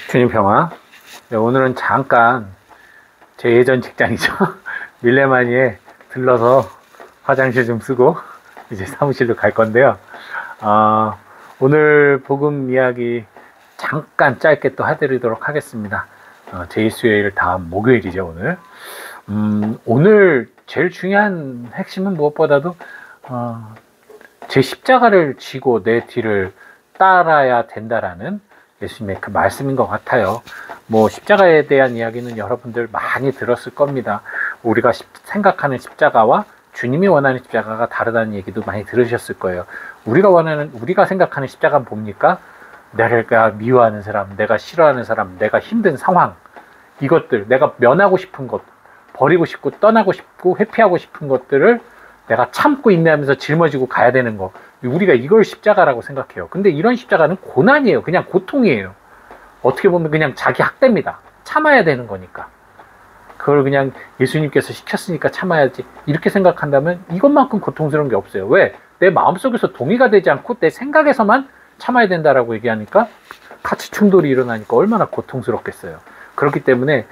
주님 평화. 네, 오늘은 잠깐 제 예전 직장이죠. 밀레마니에 들러서 화장실 좀 쓰고 이제 사무실로 갈 건데요. 오늘 복음 이야기 잠깐 짧게 또 해드리도록 하겠습니다. 제2수요일 다음 목요일이죠, 오늘. 오늘 제일 중요한 핵심은 무엇보다도 제 십자가를 지고 내 뒤를 따라야 된다라는 예수님의 그 말씀인 것 같아요. 뭐 십자가에 대한 이야기는 여러분들 많이 들었을 겁니다. 우리가 생각하는 십자가와 주님이 원하는 십자가가 다르다는 얘기도 많이 들으셨을 거예요. 우리가 생각하는 십자가는 뭡니까? 내가 미워하는 사람, 내가 싫어하는 사람, 내가 힘든 상황, 이것들, 내가 면하고 싶은 것, 버리고 싶고 떠나고 싶고 회피하고 싶은 것들을 내가 참고 인내하면서 짊어지고 가야 되는 거, 우리가 이걸 십자가라고 생각해요. 근데 이런 십자가는 고난이에요. 그냥 고통이에요. 어떻게 보면 그냥 자기 학대입니다. 참아야 되는 거니까. 그걸 그냥 예수님께서 시켰으니까 참아야지, 이렇게 생각한다면 이것만큼 고통스러운 게 없어요. 왜? 내 마음속에서 동의가 되지 않고 내 생각에서만 참아야 된다라고 얘기하니까 가치 충돌이 일어나니까 얼마나 고통스럽겠어요. 그렇기 때문에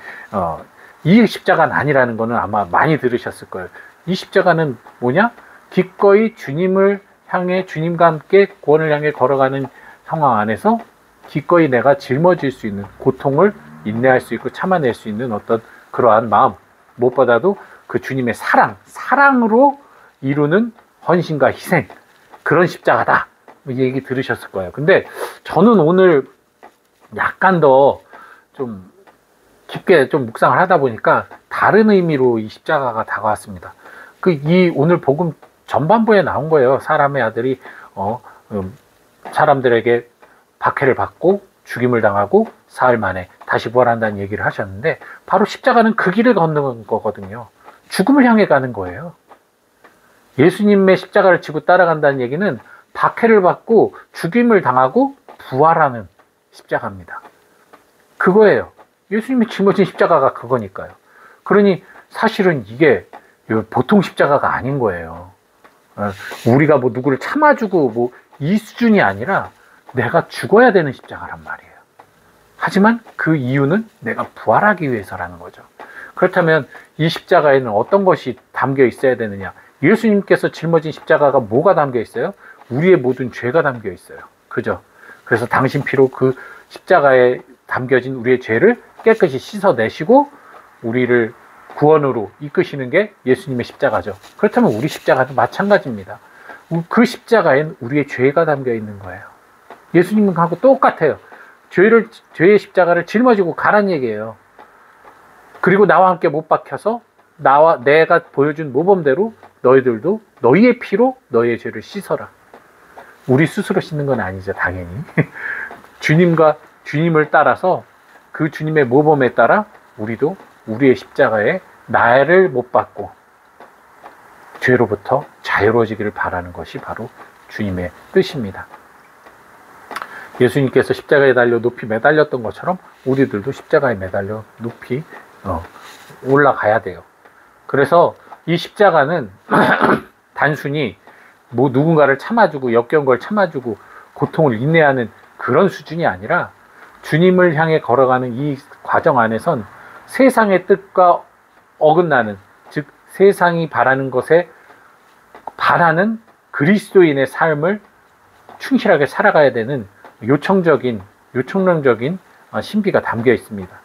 이 십자가는 아니라는 거는 아마 많이 들으셨을 거예요. 이 십자가는 뭐냐? 기꺼이 주님을 향해, 주님과 함께 구원을 향해 걸어가는 상황 안에서 기꺼이 내가 짊어질 수 있는, 고통을 인내할 수 있고 참아낼 수 있는 어떤 그러한 마음, 무엇보다도 그 주님의 사랑으로 이루는 헌신과 희생, 그런 십자가다, 이 얘기 들으셨을 거예요. 근데 저는 오늘 약간 더 좀 깊게 좀 묵상을 하다 보니까 다른 의미로 이 십자가가 다가왔습니다. 오늘 복음 전반부에 나온 거예요. 사람의 아들이 사람들에게 박해를 받고 죽임을 당하고 사흘 만에 다시 부활한다는 얘기를 하셨는데, 바로 십자가는 그 길을 걷는 거거든요. 죽음을 향해 가는 거예요. 예수님의 십자가를 지고 따라간다는 얘기는 박해를 받고 죽임을 당하고 부활하는 십자가입니다. 그거예요. 예수님이 짊어진 십자가가 그거니까요. 그러니 사실은 이게 보통 십자가가 아닌 거예요. 우리가 뭐 누구를 참아주고 뭐 이 수준이 아니라 내가 죽어야 되는 십자가란 말이에요. 하지만 그 이유는 내가 부활하기 위해서라는 거죠. 그렇다면 이 십자가에는 어떤 것이 담겨 있어야 되느냐? 예수님께서 짊어진 십자가가 뭐가 담겨 있어요? 우리의 모든 죄가 담겨 있어요. 그죠? 그래서 당신 피로 그 십자가에 담겨진 우리의 죄를 깨끗이 씻어내시고 우리를 구원으로 이끄시는 게 예수님의 십자가죠. 그렇다면 우리 십자가도 마찬가지입니다. 그 십자가엔 우리의 죄가 담겨 있는 거예요. 예수님하고 똑같아요. 죄의 십자가를 짊어지고 가란 얘기예요. 그리고 나와 함께 못 박혀서 내가 보여준 모범대로 너희들도 너희의 피로 너희의 죄를 씻어라. 우리 스스로 씻는 건 아니죠, 당연히. 주님을 따라서, 그 주님의 모범에 따라 우리도 우리의 십자가에 나를 못 박고 죄로부터 자유로워지기를 바라는 것이 바로 주님의 뜻입니다. 예수님께서 십자가에 달려 높이 매달렸던 것처럼 우리들도 십자가에 매달려 높이 올라가야 돼요. 그래서 이 십자가는 단순히 뭐 누군가를 참아주고, 역겨운 걸 참아주고 고통을 인내하는 그런 수준이 아니라, 주님을 향해 걸어가는 이 과정 안에선 세상의 뜻과 어긋나는, 즉 세상이 바라는 것에 반하는 그리스도인의 삶을 충실하게 살아가야 되는 요청론적인 신비가 담겨 있습니다.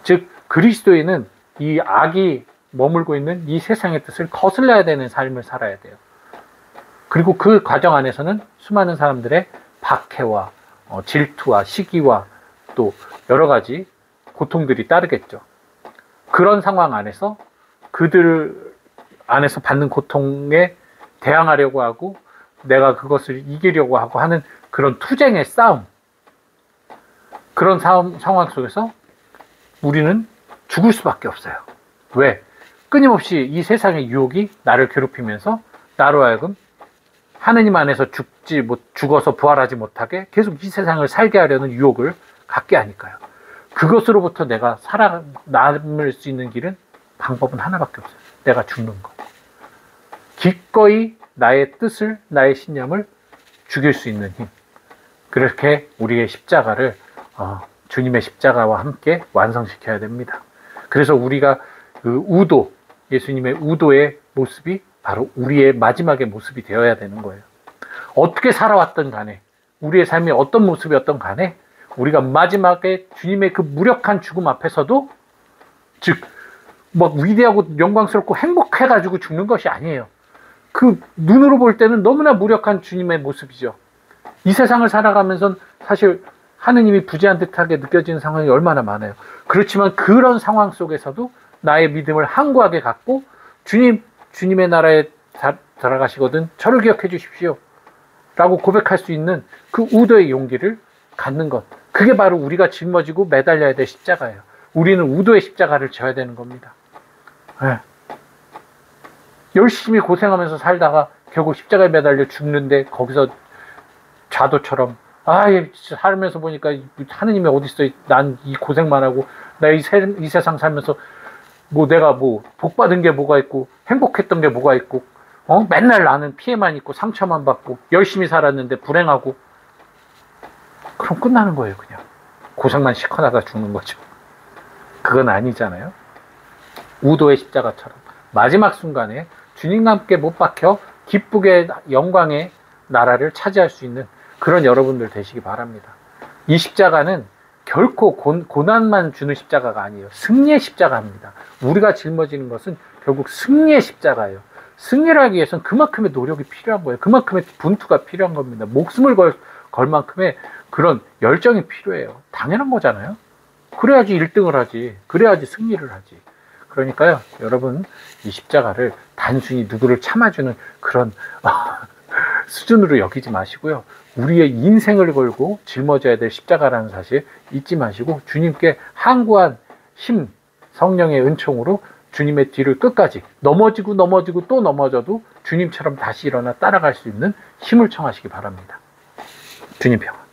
즉 그리스도인은 이 악이 머물고 있는 이 세상의 뜻을 거슬러야 되는 삶을 살아야 돼요. 그리고 그 과정 안에서는 수많은 사람들의 박해와 질투와 시기와 또 여러 가지 고통들이 따르겠죠. 그런 상황 안에서 그들 안에서 받는 고통에 대항하려고 하고 내가 그것을 이기려고 하고 하는 그런 투쟁의 싸움, 그런 상황 속에서 우리는 죽을 수밖에 없어요. 왜? 끊임없이 이 세상의 유혹이 나를 괴롭히면서 나로 하여금 하느님 안에서 죽어서 부활하지 못하게 계속 이 세상을 살게 하려는 유혹을 갖게 하니까요. 그것으로부터 내가 살아남을 수 있는 길은, 방법은 하나밖에 없어요. 내가 죽는 것. 기꺼이 나의 뜻을, 나의 신념을 죽일 수 있는 힘. 그렇게 우리의 십자가를 주님의 십자가와 함께 완성시켜야 됩니다. 그래서 우리가 그 우도, 예수님의 우도의 모습이 바로 우리의 마지막의 모습이 되어야 되는 거예요. 어떻게 살아왔던 간에, 우리의 삶이 어떤 모습이었던 간에 우리가 마지막에 주님의 그 무력한 죽음 앞에서도, 즉 막 위대하고 영광스럽고 행복해가지고 죽는 것이 아니에요. 그 눈으로 볼 때는 너무나 무력한 주님의 모습이죠. 이 세상을 살아가면서 사실 하느님이 부재한 듯하게 느껴지는 상황이 얼마나 많아요. 그렇지만 그런 상황 속에서도 나의 믿음을 항구하게 갖고 주님의 나라에 들어가시거든 저를 기억해 주십시오 라고 고백할 수 있는 그 우도의 용기를 갖는 것, 그게 바로 우리가 짊어지고 매달려야 될 십자가예요. 우리는 우도의 십자가를 져야 되는 겁니다. 네. 열심히 고생하면서 살다가 결국 십자가에 매달려 죽는데 거기서 좌도처럼 살면서 보니까 하느님이 어디 있어? 난 이 고생만 하고 나 이 세상 살면서 내가 복 받은 게 뭐가 있고 행복했던 게 뭐가 있고 맨날 나는 피해만 있고 상처만 받고 열심히 살았는데 불행하고, 그럼 끝나는 거예요. 그냥 고생만 시커나다 죽는 거죠. 그건 아니잖아요. 우도의 십자가처럼 마지막 순간에 주님과 함께 못 박혀 기쁘게 영광의 나라를 차지할 수 있는 그런 여러분들 되시기 바랍니다. 이 십자가는 결코 고난만 주는 십자가가 아니에요. 승리의 십자가입니다. 우리가 짊어지는 것은 결국 승리의 십자가예요. 승리를 하기 위해서는 그만큼의 노력이 필요한 거예요. 그만큼의 분투가 필요한 겁니다. 목숨을 걸 만큼의 그런 열정이 필요해요. 당연한 거잖아요. 그래야지 1등을 하지. 그래야지 승리를 하지. 그러니까요, 여러분, 이 십자가를 단순히 누구를 참아주는 그런 수준으로 여기지 마시고요. 우리의 인생을 걸고 짊어져야 될 십자가라는 사실 잊지 마시고 주님께 항구한 힘, 성령의 은총으로 주님의 뒤를 끝까지 넘어지고 또 넘어져도 주님처럼 다시 일어나 따라갈 수 있는 힘을 청하시기 바랍니다. 주님 평안.